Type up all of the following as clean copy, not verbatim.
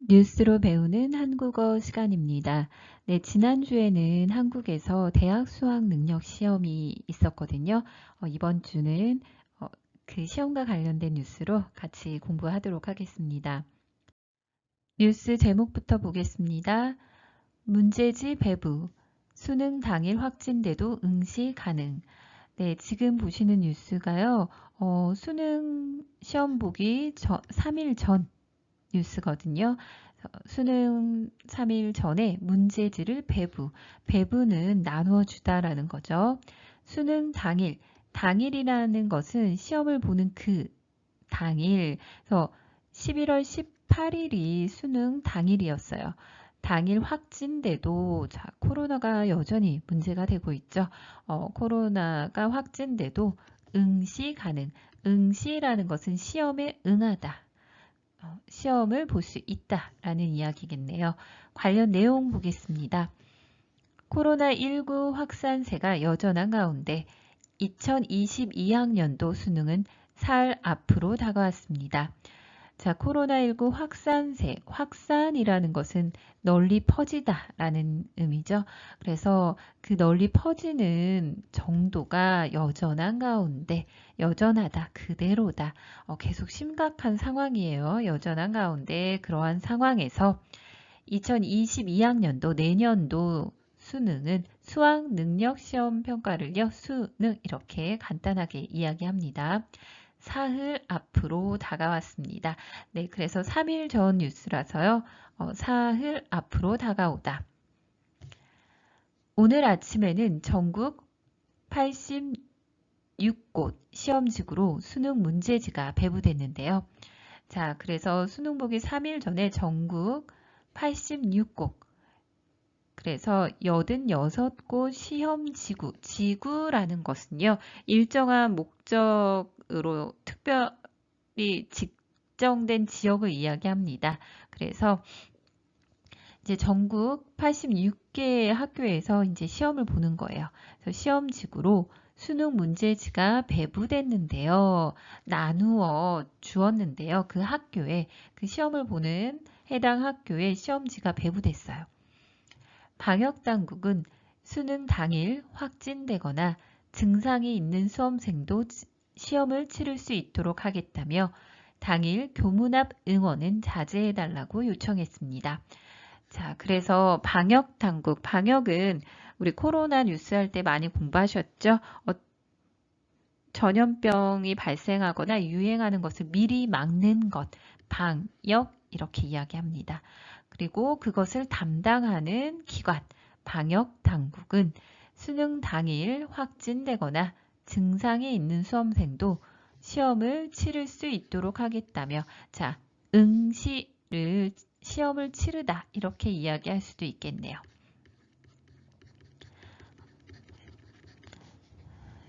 뉴스로 배우는 한국어 시간입니다. 네, 지난주에는 한국에서 대학 수학 능력 시험이 있었거든요. 이번 주는 그 시험과 관련된 뉴스로 같이 공부하도록 하겠습니다. 뉴스 제목부터 보겠습니다. 문제지 배부, 수능 당일 확진돼도 응시 가능. 네, 지금 보시는 뉴스가요. 수능 시험 보기 3일 전 뉴스거든요. 수능 3일 전에 문제지를 배부는 나누어 주다라는 거죠. 수능 당일, 당일이라는 것은 시험을 보는 그 당일, 그래서 11월 18일이 수능 당일이었어요. 당일 확진돼도 코로나가 여전히 문제가 되고 있죠. 코로나가 확진돼도 응시 가능. 응시라는 것은 시험에 응하다. 시험을 볼 수 있다라는 이야기겠네요. 관련 내용 보겠습니다. 코로나19 확산세가 여전한 가운데 2022학년도 수능은 사흘 앞으로 다가왔습니다. 자, 코로나19 확산세, 확산이라는 것은 널리 퍼지다라는 의미죠. 그래서 그 널리 퍼지는 정도가 여전한 가운데, 여전하다, 그대로다. 계속 심각한 상황이에요. 여전한 가운데 그러한 상황에서 2022학년도 내년도 수능은 수학 능력 시험 평가를요, 수능 이렇게 간단하게 이야기합니다. 사흘 앞으로 다가왔습니다. 네, 그래서 3일 전 뉴스라서요. 사흘 앞으로 다가오다. 오늘 아침에는 전국 86곳 시험지구로 수능 문제지가 배부됐는데요. 자, 그래서 수능 보기 3일 전에 전국 86곳, 그래서 86곳 시험지구, 지구라는 것은요, 일정한 목적으로 특별히 직정된 지역을 이야기합니다. 그래서 이제 전국 86개의 학교에서 이제 시험을 보는 거예요. 그래서 시험지구로 수능 문제지가 배부됐는데요. 나누어 주었는데요. 그 학교에, 그 시험을 보는 해당 학교에 시험지가 배부됐어요. 방역당국은 수능 당일 확진되거나 증상이 있는 수험생도 시험을 치를 수 있도록 하겠다며 당일 교문 앞 응원은 자제해달라고 요청했습니다. 자, 그래서 방역당국, 방역은 우리 코로나 뉴스 할 때 많이 공부하셨죠? 전염병이 발생하거나 유행하는 것을 미리 막는 것, 방역 이렇게 이야기합니다. 그리고 그것을 담당하는 기관, 방역 당국은 수능 당일 확진되거나 증상이 있는 수험생도 시험을 치를 수 있도록 하겠다며, 자, 응시를 시험을 치르다 이렇게 이야기할 수도 있겠네요.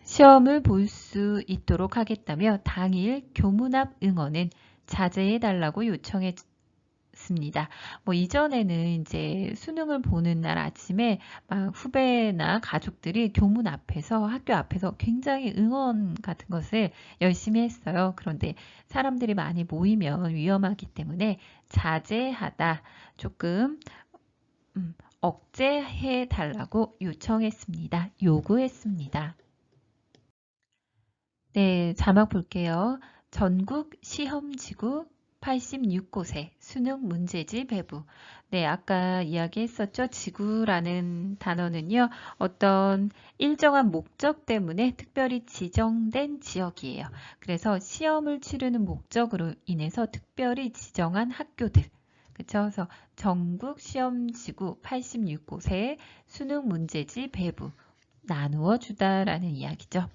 시험을 볼 수 있도록 하겠다며 당일 교문 앞 응원은 자제해달라고 요청했습니다. 뭐 이전에는 이제 수능을 보는 날 아침에 막 후배나 가족들이 교문 앞에서 학교 앞에서 굉장히 응원 같은 것을 열심히 했어요. 그런데 사람들이 많이 모이면 위험하기 때문에 자제하다, 조금 억제해 달라고 요청했습니다. 요구했습니다. 네, 자막 볼게요. 전국 시험지구 86곳에 수능 문제지 배부. 네, 아까 이야기했었죠. 지구라는 단어는요, 어떤 일정한 목적 때문에 특별히 지정된 지역이에요. 그래서 시험을 치르는 목적으로 인해서 특별히 지정한 학교들. 그쵸? 그래서 전국 시험지구 86곳에 수능 문제지 배부 나누어 주다라는 이야기죠.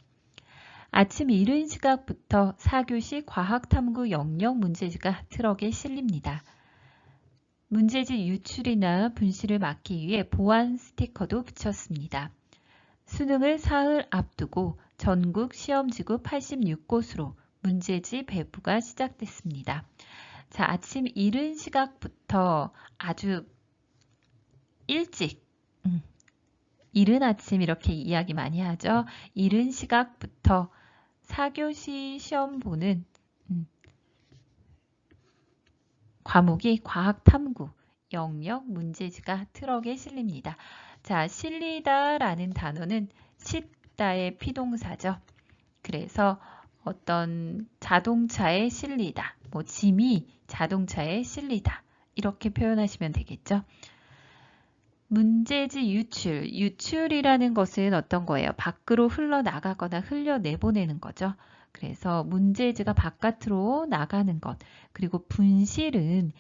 아침 이른 시각부터 4교시 과학탐구 영역 문제지가 트럭에 실립니다. 문제지 유출이나 분실을 막기 위해 보안 스티커도 붙였습니다. 수능을 사흘 앞두고 전국 시험지구 86곳으로 문제지 배부가 시작됐습니다. 자, 아침 이른 시각부터 아주 일찍, 이른 아침 이렇게 이야기 많이 하죠. 이른 시각부터 4교시 시험 보는 과목이 과학탐구, 영역 문제지가 트럭에 실립니다. 자, 실리다라는 단어는 싣다의 피동사죠. 그래서 어떤 자동차에 실리다, 뭐 짐이 자동차에 실리다 이렇게 표현하시면 되겠죠. 문제지 유출, 유출이라는 것은 어떤 거예요? 밖으로 흘러나가거나 흘려내보내는 거죠. 그래서 문제지가 바깥으로 나가는 것, 그리고 분실은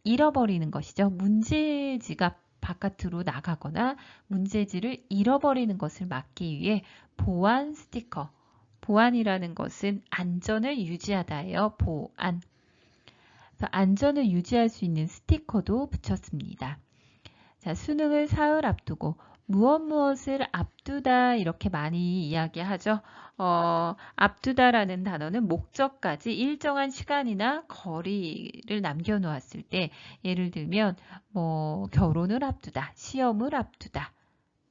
잃어버리는 것이죠. 문제지가 바깥으로 나가거나 문제지를 잃어버리는 것을 막기 위해 보안 스티커, 보안이라는 것은 안전을 유지하다예요. 보안. 그래서 안전을 유지할 수 있는 스티커도 붙였습니다. 자, 수능을 사흘 앞두고 무엇을 앞두다 이렇게 많이 이야기하죠. 앞두다라는 단어는 목적까지 일정한 시간이나 거리를 남겨놓았을 때 예를 들면 뭐 결혼을 앞두다, 시험을 앞두다,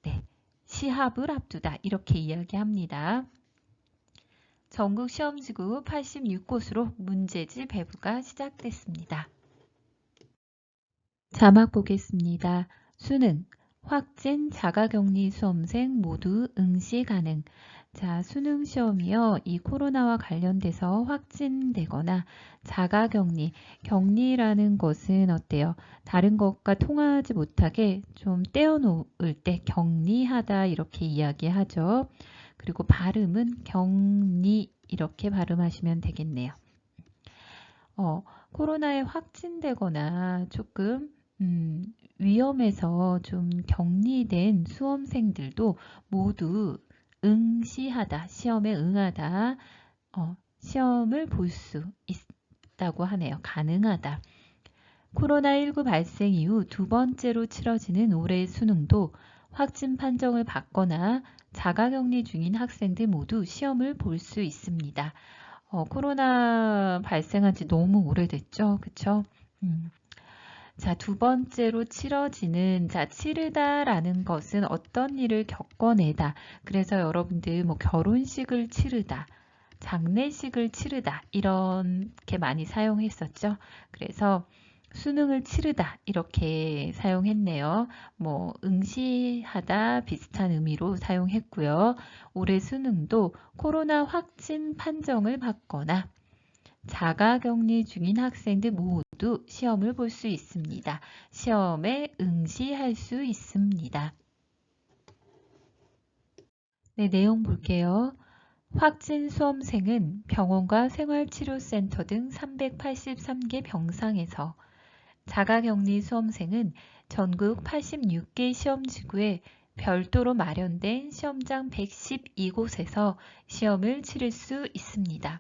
네, 시합을 앞두다 이렇게 이야기합니다. 전국 시험지구 86곳으로 문제지 배부가 시작됐습니다. 자막 보겠습니다. 수능, 확진 자가격리 수험생 모두 응시 가능. 자, 수능 시험이요. 이 코로나와 관련돼서 확진되거나 자가격리, 격리라는 것은 어때요? 다른 것과 통하지 못하게 좀 떼어놓을 때 격리하다 이렇게 이야기하죠. 그리고 발음은 격리 이렇게 발음하시면 되겠네요. 코로나에 확진되거나 조금 위험해서 좀 격리된 수험생들도 모두 응시하다, 시험에 응하다, 시험을 볼 수 있다고 하네요. 가능하다. 코로나19 발생 이후 두 번째로 치러지는 올해 수능도 확진 판정을 받거나 자가격리 중인 학생들 모두 시험을 볼 수 있습니다. 코로나 발생한 지 너무 오래됐죠. 그쵸? 자, 두 번째로 치러지는, 자, 치르다라는 것은 어떤 일을 겪어내다. 그래서 여러분들 뭐 결혼식을 치르다, 장례식을 치르다, 이렇게 많이 사용했었죠. 그래서 수능을 치르다, 이렇게 사용했네요. 뭐, 응시하다 비슷한 의미로 사용했고요. 올해 수능도 코로나 확진 판정을 받거나 자가격리 중인 학생들 모두 시험을 볼 수 있습니다. 시험에 응시할 수 있습니다. 네, 내용 볼게요. 확진 수험생은 병원과 생활치료센터 등 383개 병상에서, 자가격리 수험생은 전국 86개 시험지구에 별도로 마련된 시험장 112곳에서 시험을 치를 수 있습니다.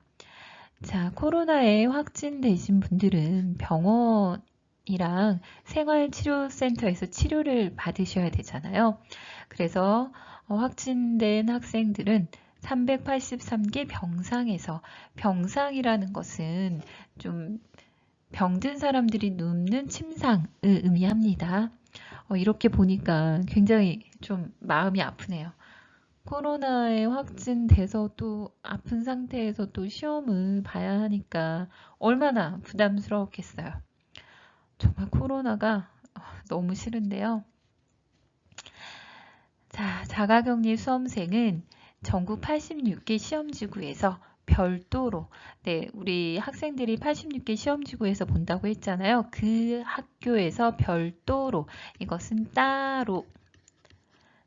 자, 코로나에 확진되신 분들은 병원이랑 생활치료센터에서 치료를 받으셔야 되잖아요. 그래서 확진된 학생들은 383개 병상에서, 병상이라는 것은 좀 병든 사람들이 눕는 침상을 의미합니다. 이렇게 보니까 굉장히 좀 마음이 아프네요. 코로나에 확진돼서 또 아픈 상태에서 또 시험을 봐야 하니까 얼마나 부담스러웠겠어요. 정말 코로나가 너무 싫은데요. 자, 자가격리 수험생은 전국 86개 시험지구에서 별도로, 네, 우리 학생들이 86개 시험지구에서 본다고 했잖아요. 그 학교에서 별도로, 이것은 따로,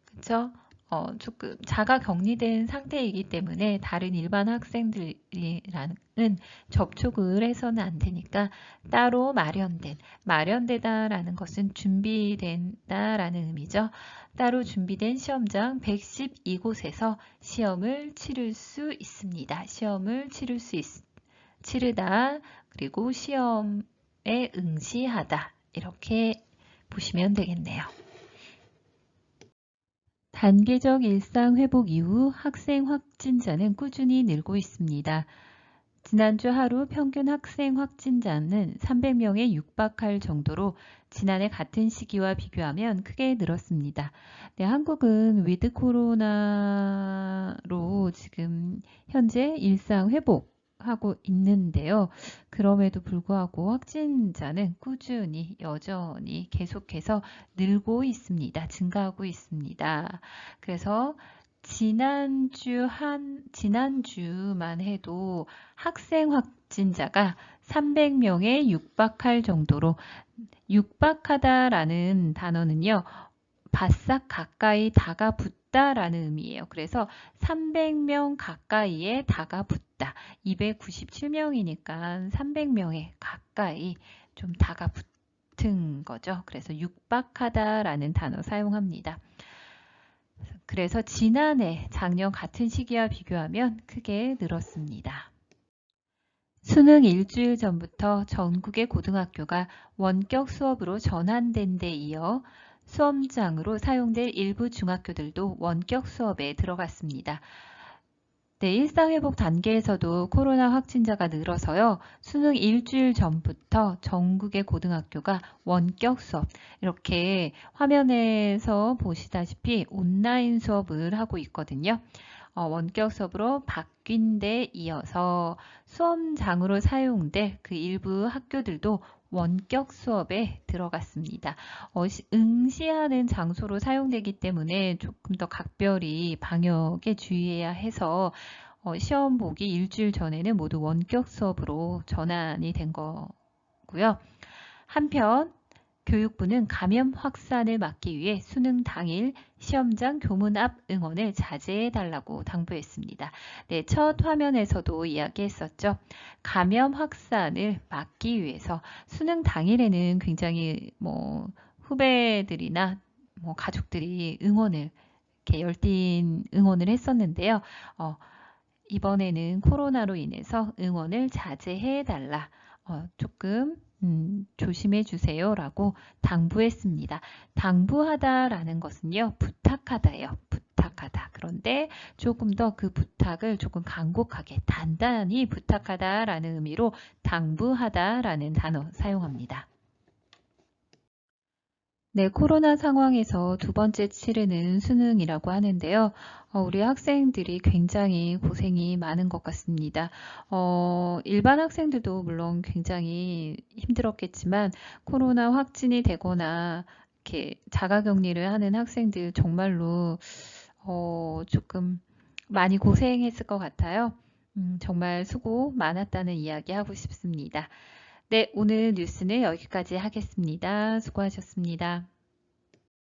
그쵸? 조금 자가 격리된 상태이기 때문에 다른 일반 학생들이랑은 접촉을 해서는 안 되니까 따로 마련되다라는 것은 준비된다라는 의미죠. 따로 준비된 시험장 112곳에서 시험을 치를 수 있습니다. 시험을 치르다, 그리고 시험에 응시하다 이렇게 보시면 되겠네요. 단계적 일상 회복 이후 학생 확진자는 꾸준히 늘고 있습니다. 지난주 하루 평균 학생 확진자는 300명에 육박할 정도로 지난해 같은 시기와 비교하면 크게 늘었습니다. 네, 한국은 위드 코로나로 지금 현재 일상 회복 하고 있는데요. 그럼에도 불구하고 확진자는 꾸준히 여전히 계속해서 늘고 있습니다. 증가하고 있습니다. 그래서 지난주만 해도 학생 확진자가 300명에 육박할 정도로, 육박하다라는 단어는요, 바싹 가까이 다가붙다라는 의미예요. 그래서 300명 가까이에 다가붙다. 297명이니까 300명에 가까이 좀 다가붙은 거죠. 그래서 육박하다라는 단어 사용합니다. 그래서 작년 같은 시기와 비교하면 크게 늘었습니다. 수능 일주일 전부터 전국의 고등학교가 원격 수업으로 전환된 데 이어 수험장으로 사용될 일부 중학교들도 원격 수업에 들어갔습니다. 네, 일상회복 단계에서도 코로나 확진자가 늘어서요. 수능 일주일 전부터 전국의 고등학교가 원격 수업, 이렇게 화면에서 보시다시피 온라인 수업을 하고 있거든요. 원격 수업으로 바뀐 데 이어서 수험장으로 사용될 그 일부 학교들도 원격 수업에 들어갔습니다. 응시하는 장소로 사용되기 때문에 조금 더 각별히 방역에 주의해야 해서 시험 보기 일주일 전에는 모두 원격 수업으로 전환이 된 거고요. 한편 교육부는 감염 확산을 막기 위해 수능 당일 시험장 교문 앞 응원을 자제해달라고 당부했습니다. 네, 첫 화면에서도 이야기했었죠. 감염 확산을 막기 위해서 수능 당일에는 굉장히 후배들이나 가족들이 응원을, 이렇게 열띤 응원을 했었는데요. 이번에는 코로나로 인해서 응원을 자제해달라. 조금 조심해 주세요 라고 당부했습니다. 당부하다라는 것은요, 부탁하다예요. 부탁하다. 그런데 조금 더 그 부탁을 조금 간곡하게 단단히 부탁하다라는 의미로 당부하다라는 단어 사용합니다. 네, 코로나 상황에서 두 번째 치르는 수능이라고 하는데요. 우리 학생들이 굉장히 고생이 많은 것 같습니다. 일반 학생들도 물론 굉장히 힘들었겠지만 코로나 확진이 되거나 이렇게 자가격리를 하는 학생들 정말로 조금 많이 고생했을 것 같아요. 정말 수고 많았다는 이야기 하고 싶습니다. 네, 오늘 뉴스는 여기까지 하겠습니다. 수고하셨습니다.